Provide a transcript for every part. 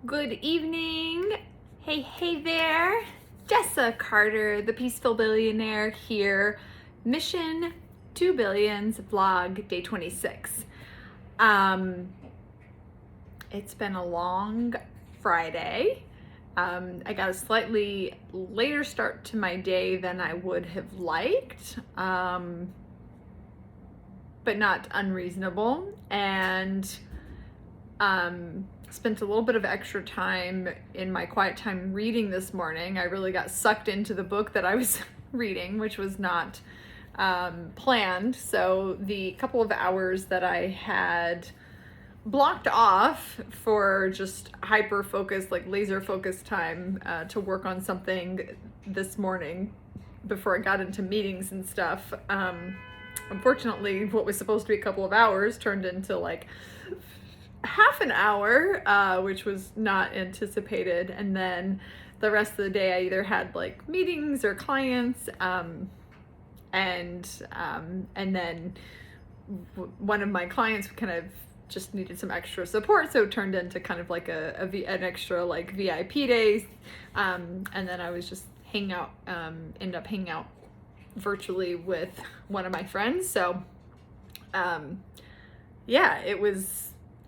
Good evening. Hey there. Jessa Carter, the Peaceful Billionaire here. Mission 2 Billions vlog day 26. It's been a long Friday. I got a slightly later start to my day than I would have liked, but not unreasonable. And spent a little bit of extra time in my quiet time reading this morning. I really got sucked into the book that I was reading, which was not planned. So the couple of hours that I had blocked off for just hyper focused, like laser focused time to work on something this morning before I got into meetings and stuff. Unfortunately, what was supposed to be a couple of hours turned into like half an hour, which was not anticipated. And then the rest of the day I either had like meetings or clients, and then one of my clients kind of just needed some extra support, so it turned into kind of like an extra like VIP days, and then I was just ended up hanging out virtually with one of my friends. So yeah,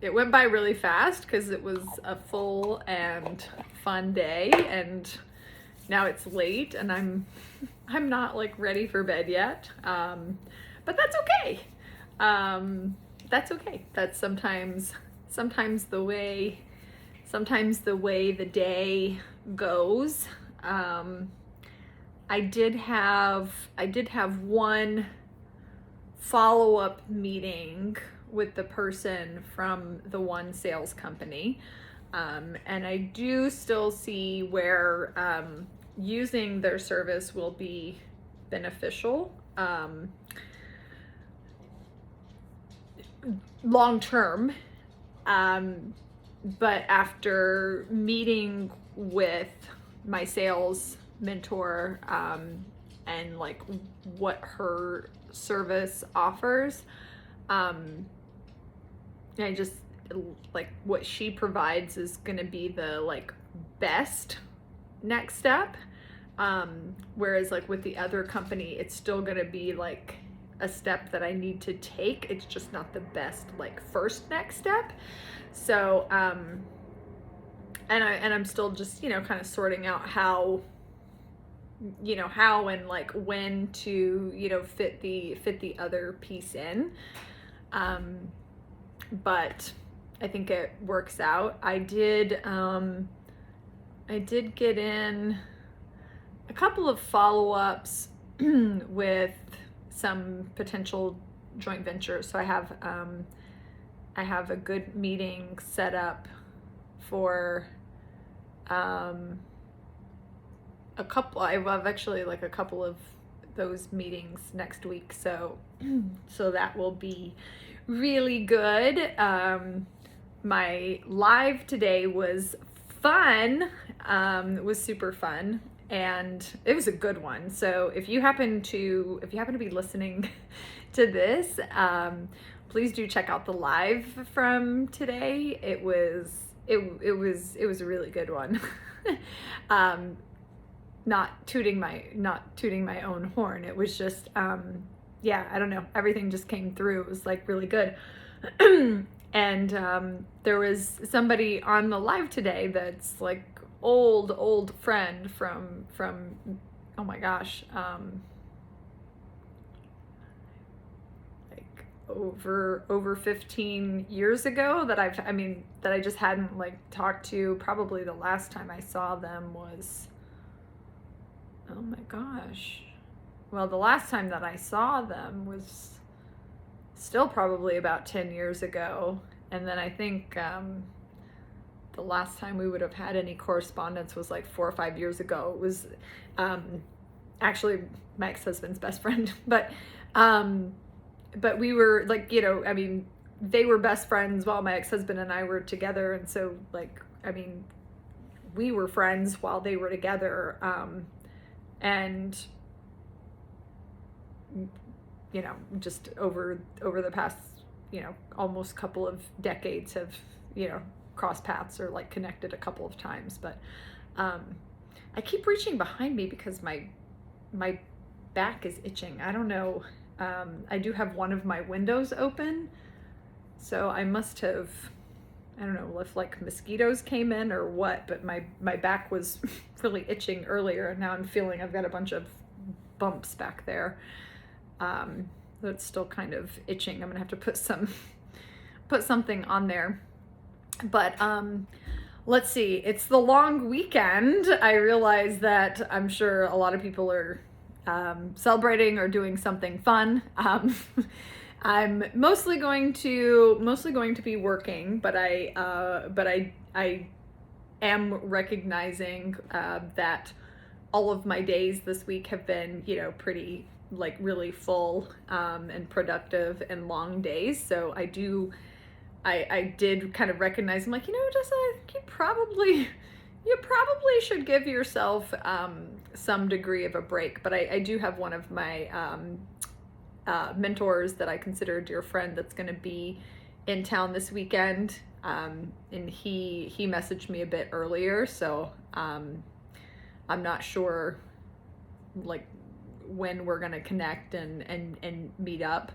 it went by really fast because it was a full and fun day, and now it's late and I'm not like ready for bed yet, but that's okay. That's okay. That's sometimes the way the day goes. I did have one follow-up meeting with the person from the one sales company, and I do still see where using their service will be beneficial long term, but after meeting with my sales mentor and like what her service offers, I just like what she provides is going to be the like best next step, whereas like with the other company it's still going to be like a step that I need to take. It's just not the best like first next step. So and I'm still just kind of sorting out how and like when to fit the other piece in, but I think it works out. I did get in a couple of follow-ups with some potential joint ventures. So I have a good meeting set up for a couple. I have actually like a couple of those meetings next week, so that will be really good. My live today was fun. It was super fun, and it was a good one. So if you happen to be listening to this, please do check out the live from today. It was a really good one. Not tooting my own horn. It was just yeah, I don't know, everything just came through. It was like really good. And there was somebody on the live today that's like old friend from oh my gosh, like over 15 years ago that I just hadn't like talked to. Probably the last time I saw them was, oh my gosh, well, the last time that I saw them was still probably about 10 years ago. And then I think the last time we would have had any correspondence was like 4 or 5 years ago. It was actually my ex-husband's best friend, but we were like, they were best friends while my ex-husband and I were together. And so like, we were friends while they were together. And just over the past, almost couple of decades have, crossed paths or like connected a couple of times, but I keep reaching behind me because my back is itching. I don't know. I do have one of my windows open, so I must have, I don't know if like mosquitoes came in or what, but my back was really itching earlier, and now I'm feeling I've got a bunch of bumps back there. That's still kind of itching. I'm gonna have to put something on there. But let's see. It's the long weekend. I realize that I'm sure a lot of people are celebrating or doing something fun. I'm mostly going to be working, but I am recognizing that all of my days this week have been, pretty like really full and productive and long days. So I did kind of recognize, I'm like, Jessica, you probably should give yourself some degree of a break. But I do have one of my mentors that I consider a dear friend that's going to be in town this weekend, and he messaged me a bit earlier, so I'm not sure like when we're going to connect and meet up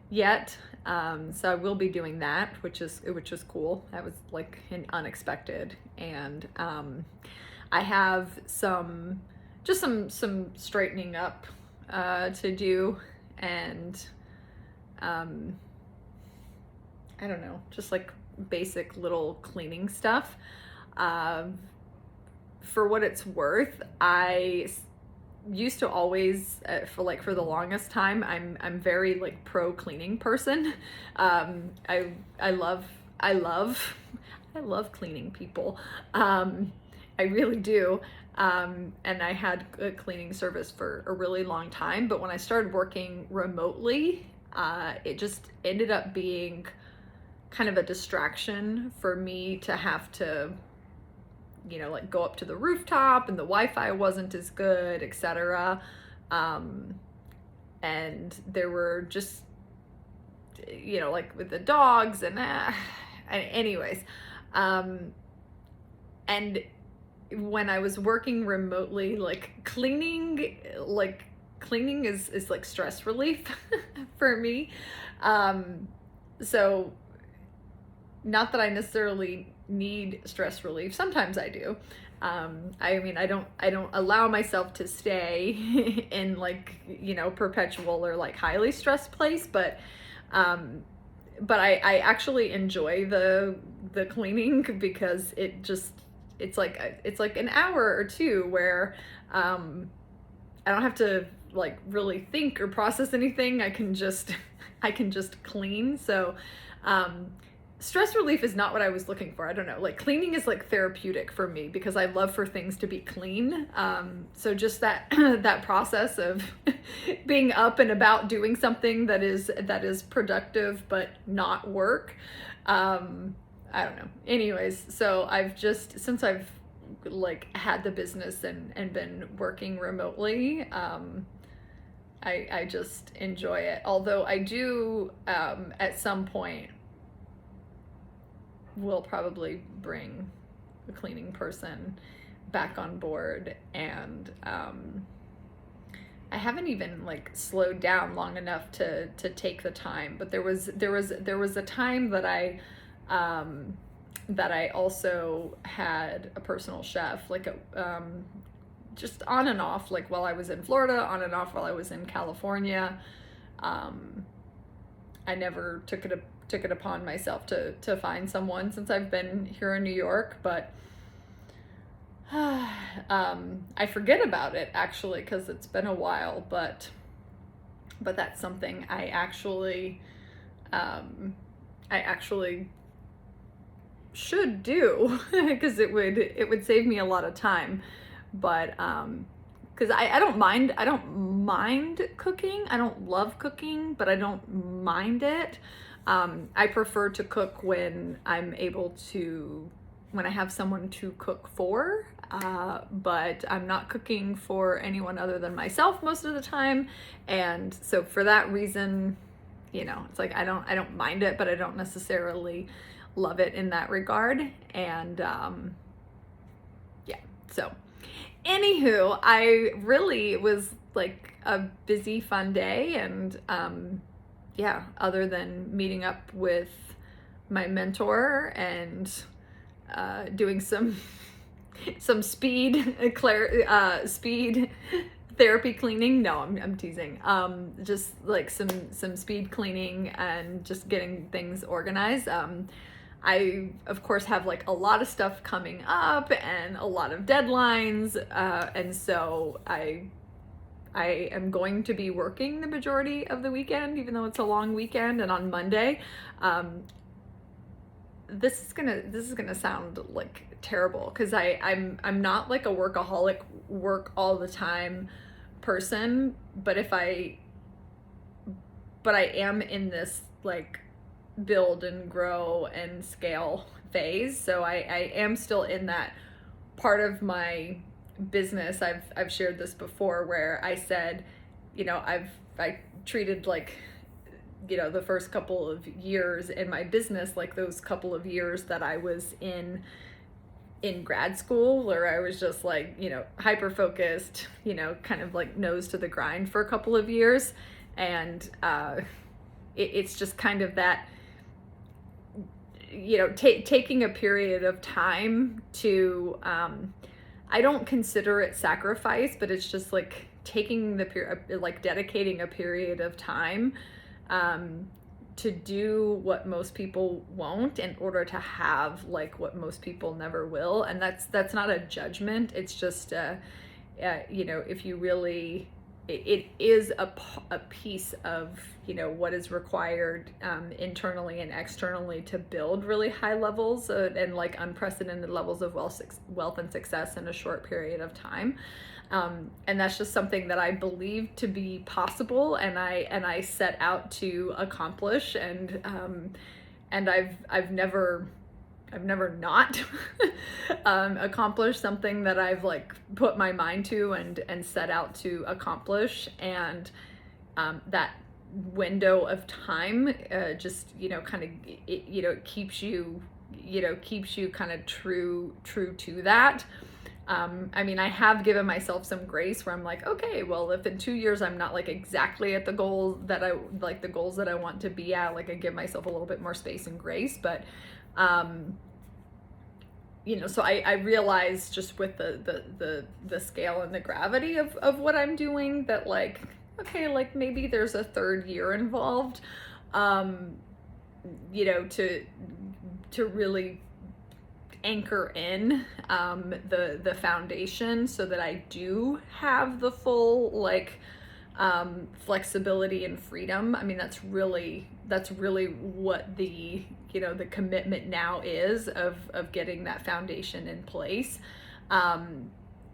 yet. So I will be doing that, which is cool. That was like an unexpected, and I have some straightening up to do, and I don't know, just like basic little cleaning stuff. For what it's worth, I used to always for the longest time, I'm very like pro cleaning person. I love cleaning people. I really do. And I had a cleaning service for a really long time, but when I started working remotely, it just ended up being kind of a distraction for me to have to, like go up to the rooftop, and the Wi-Fi wasn't as good, etc. And there were just, like with the dogs and anyways. And when I was working remotely, like cleaning is like stress relief for me. So not that I necessarily need stress relief. Sometimes I do. I don't allow myself to stay in like, perpetual or like highly stressed place, but I actually enjoy the cleaning, because it's like an hour or two where I don't have to like really think or process anything. I can just clean. So stress relief is not what I was looking for. I don't know, like cleaning is like therapeutic for me, because I love for things to be clean. So just that that process of being up and about doing something that is productive but not work. I don't know. Anyways, so since I've like had the business and been working remotely, I just enjoy it. Although I do, at some point, will probably bring a cleaning person back on board, and I haven't even like slowed down long enough to take the time. But there was a time that I also had a personal chef, like just on and off, like while I was in Florida, on and off while I was in California. I never took it upon myself to find someone since I've been here in New York, but I forget about it actually, because it's been a while, but that's something I actually should do, because it would save me a lot of time. But because I don't mind cooking. I don't love cooking, but I don't mind it. I prefer to cook when I'm able to, when I have someone to cook for, but I'm not cooking for anyone other than myself most of the time. And so for that reason, it's like I don't mind it, but I don't necessarily love it in that regard. And yeah, so anywho, I really was like a busy, fun day. And yeah, other than meeting up with my mentor and doing some speed speed therapy cleaning. No, I'm teasing. Just like some speed cleaning and just getting things organized. I of course have like a lot of stuff coming up and a lot of deadlines, and so I am going to be working the majority of the weekend, even though it's a long weekend. And on Monday, this is gonna sound like terrible, because I'm not like a workaholic, work all the time person, but I am in this like build and grow and scale phase. So I am still in that part of my business. I've shared this before, where I said, you know, I treated like, you know, the first couple of years in my business like those couple of years that I was in grad school, where I was just like, you know, hyper focused, you know, kind of like nose to the grind for a couple of years. And it's just kind of that, you know, taking a period of time to, I don't consider it sacrifice, but it's just like taking the period, like dedicating a period of time to do what most people won't, in order to have like what most people never will. And that's not a judgment. It's just, you know, if you really, it is a piece of, you know, what is required internally and externally to build really high levels and like unprecedented levels of wealth and success in a short period of time. And that's just something that I believe to be possible, and I set out to accomplish. And I've never not accomplished something that I've like put my mind to and set out to accomplish. And that window of time just, you know, kind of, you know, keeps you kind of true to that. I mean, I have given myself some grace, where I'm like, okay, well, if in 2 years I'm not like exactly at the goals that I want to be at, like I give myself a little bit more space and grace. But you know, so I realized just with the scale and the gravity of what I'm doing, that like, okay, like maybe there's a third year involved, you know, to really anchor in the foundation, so that I do have the full like flexibility and freedom. I mean, that's really what the, you know, the commitment now is, of getting that foundation in place,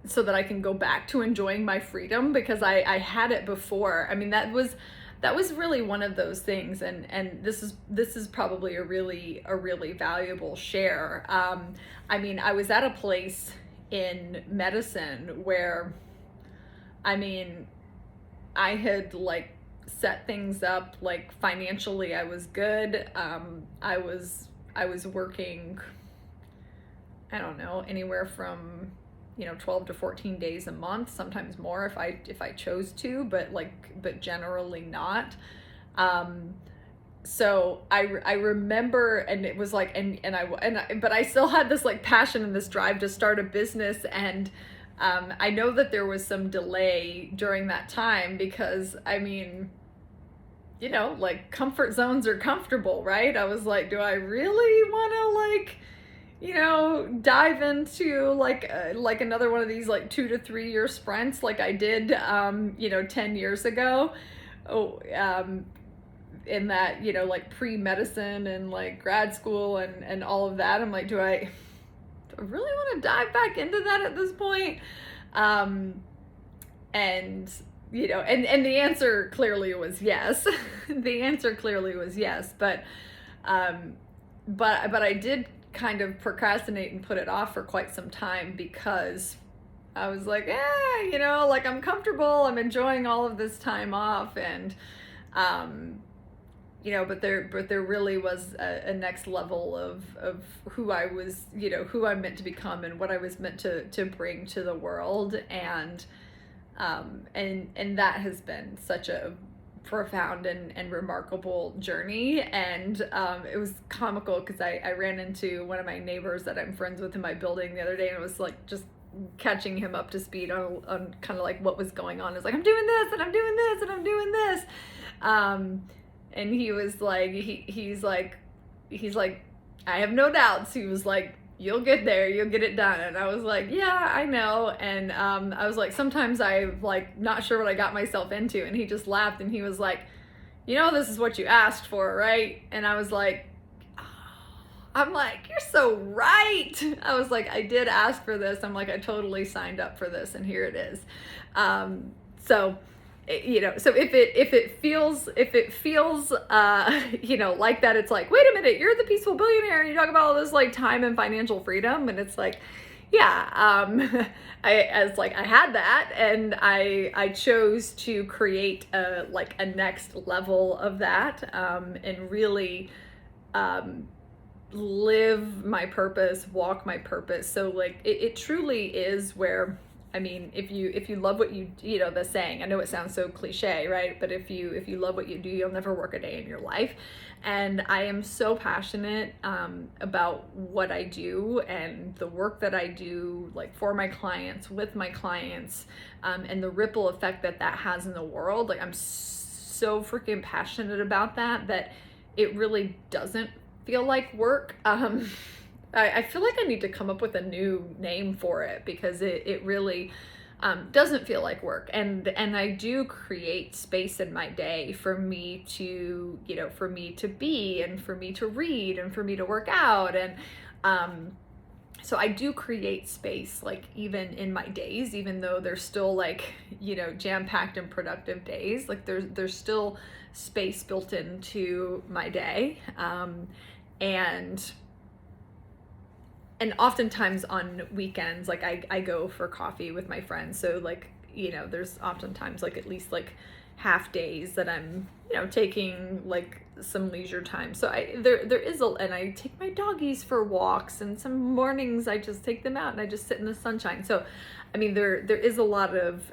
so that I can go back to enjoying my freedom, because I had it before. I mean, that was really one of those things. And this is probably a really valuable share. I mean, I was at a place in medicine where, I mean, I had like set things up, like financially I was good. I was working, I don't know, anywhere from, you know, 12 to 14 days a month, sometimes more if I chose to, but generally not. So I remember, and it was like, but I still had this like passion and this drive to start a business. And I know that there was some delay during that time, because I mean, you know, like comfort zones are comfortable, right? I was like, do I really want to like, you know, dive into like another one of these like 2 to 3 year sprints like I did, you know, 10 years ago. In that, you know, like pre-medicine and like grad school and all of that. I'm like, do I really want to dive back into that at this point? And, you know, and the answer clearly was yes. The answer clearly was yes. But I did kind of procrastinate and put it off for quite some time, because I was like, you know, like I'm comfortable, I'm enjoying all of this time off. And but there really was a next level of who I was, who I'm meant to become and what I was meant to bring to the world. And that has been such a profound and remarkable journey. And it was comical because I ran into one of my neighbors that I'm friends with in my building the other day, and it was like just catching him up to speed on kind of like what was going on. It's like, I'm doing this and I'm doing this and I'm doing this. And he was like, he's like, I have no doubts. He was like, you'll get there, you'll get it done. And I was like, yeah, I know. And I was like, sometimes I'm like not sure what I got myself into. And he just laughed and he was like, this is what you asked for, right? And I was like, I'm like, you're so right. I was like, I did ask for this. I'm like, I totally signed up for this, and here it is. So if it feels like that, it's like, wait a minute, you're the peaceful billionaire and you talk about all this like time and financial freedom, and it's like, yeah, I had that, and I chose to create a next level of that, and really live my purpose, walk my purpose. So like it truly is where, I mean, if you love what you the saying, I know it sounds so cliche, right? But if you love what you do, you'll never work a day in your life. And I am so passionate about what I do and the work that I do, like for my clients, with my clients, and the ripple effect that has in the world. Like I'm so freaking passionate about that it really doesn't feel like work. I feel like I need to come up with a new name for it, because it really doesn't feel like work. And I do create space in my day for me to, for me to be, and for me to read, and for me to work out. And so I do create space, like even in my days, even though they're still like, jam-packed and productive days, like there's still space built into my day. And oftentimes on weekends, like I go for coffee with my friends. So like, there's oftentimes like at least like half days that I'm, taking like some leisure time. So there is and I take my doggies for walks, and some mornings I just take them out and I just sit in the sunshine. So, I mean, there is a lot of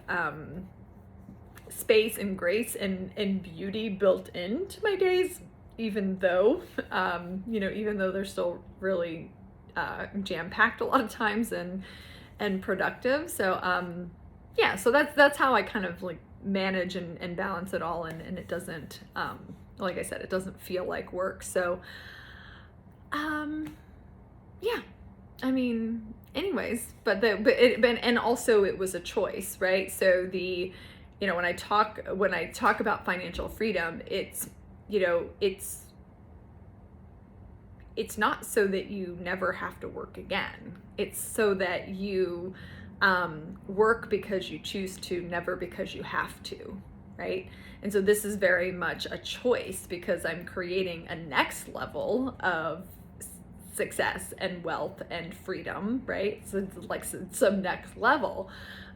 space and grace and beauty built into my days, even though, even though they're still really jam-packed a lot of times and productive. So so that's how I kind of like manage and balance it all, and it doesn't like I said, it doesn't feel like work. So I mean, anyways, and also it was a choice, right? So when I talk about financial freedom, it's not so that you never have to work again. It's so that you work because you choose to, never because you have to, right? And so this is very much a choice, because I'm creating a next level of success and wealth and freedom, right? So it's like some next level.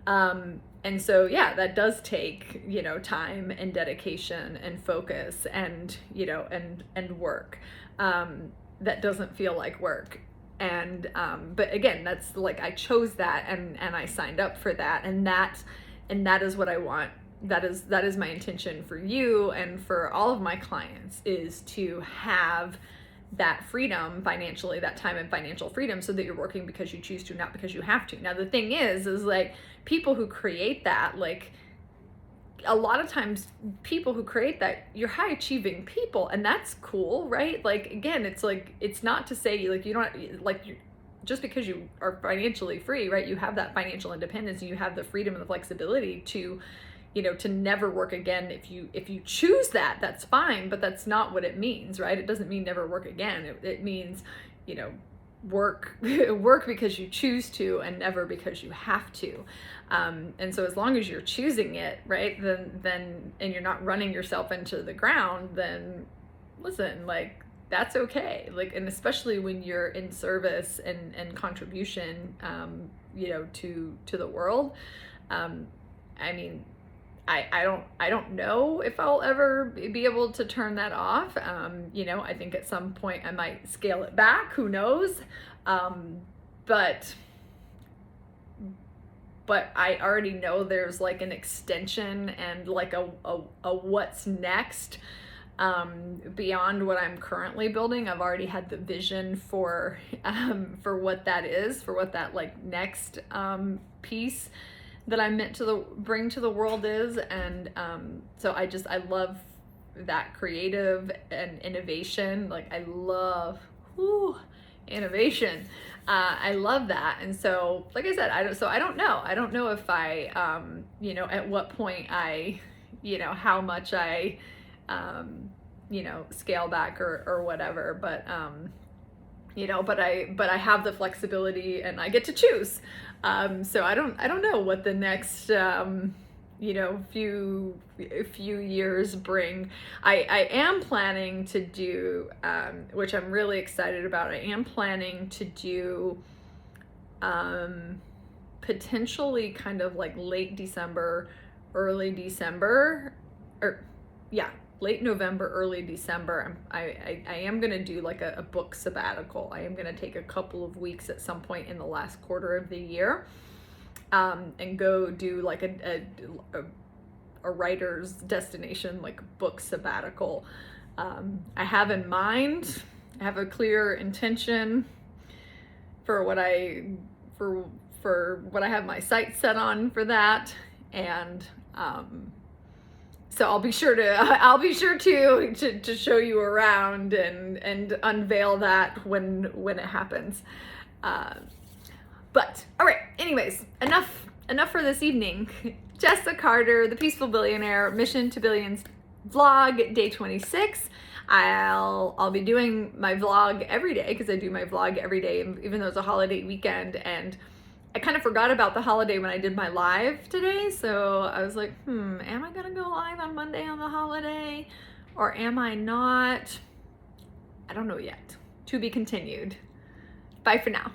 And so, that does take, time and dedication and focus and, and work. That doesn't feel like work. And but again, that's like, I chose that and I signed up for that, and that is what I want. That is my intention for you and for all of my clients, is to have that freedom financially, that time and financial freedom, so that you're working because you choose to, not because you have to. Now the thing is like, people who create that, like a lot of times people who create that, you're high achieving people, and that's cool, right? Like, again, it's like, it's not to say like you don't, like, you just because you are financially free, right? You have that financial independence, and you have the freedom and the flexibility to, to never work again. If you choose that, that's fine, but that's not what it means, right? It doesn't mean never work again. It means, work because you choose to, and never because you have to. And so as long as you're choosing it, right, then and you're not running yourself into the ground, then listen, like, that's okay. Like, and especially when you're in service and contribution, to the world. I mean, I don't know if I'll ever be able to turn that off. You know, I think at some point I might scale it back, who knows? But I already know there's like an extension and like a what's next beyond what I'm currently building. I've already had the vision for what that is, for what that like next piece that I'm meant to bring to the world is. And so I love that creative and innovation. Like I love innovation. I love that. And so, like I said, I don't know. I don't know if I, you know, at what point I, you know, how much I, you know, scale back or whatever, but, you know, but I have the flexibility and I get to choose. So I don't know what the next, you know, few years bring. I am planning to do, which I'm really excited about. I am planning to do, potentially kind of like late December, early December, or yeah, late November, early December. I am gonna do like a book sabbatical. I am gonna take a couple of weeks at some point in the last quarter of the year, and go do like a writer's destination, like book sabbatical. I have in mind, I have a clear intention for what I have my sights set on for that, and so I'll be sure to show you around and unveil that when it happens. But all right, anyways, enough for this evening. Jessa Carter, the Peaceful Billionaire, Mission to Billions vlog, day 26. I'll be doing my vlog every day, because I do my vlog every day, even though it's a holiday weekend. And I kind of forgot about the holiday when I did my live today. So I was like, am I gonna go live on Monday on the holiday, or am I not? I don't know yet. To be continued. Bye for now.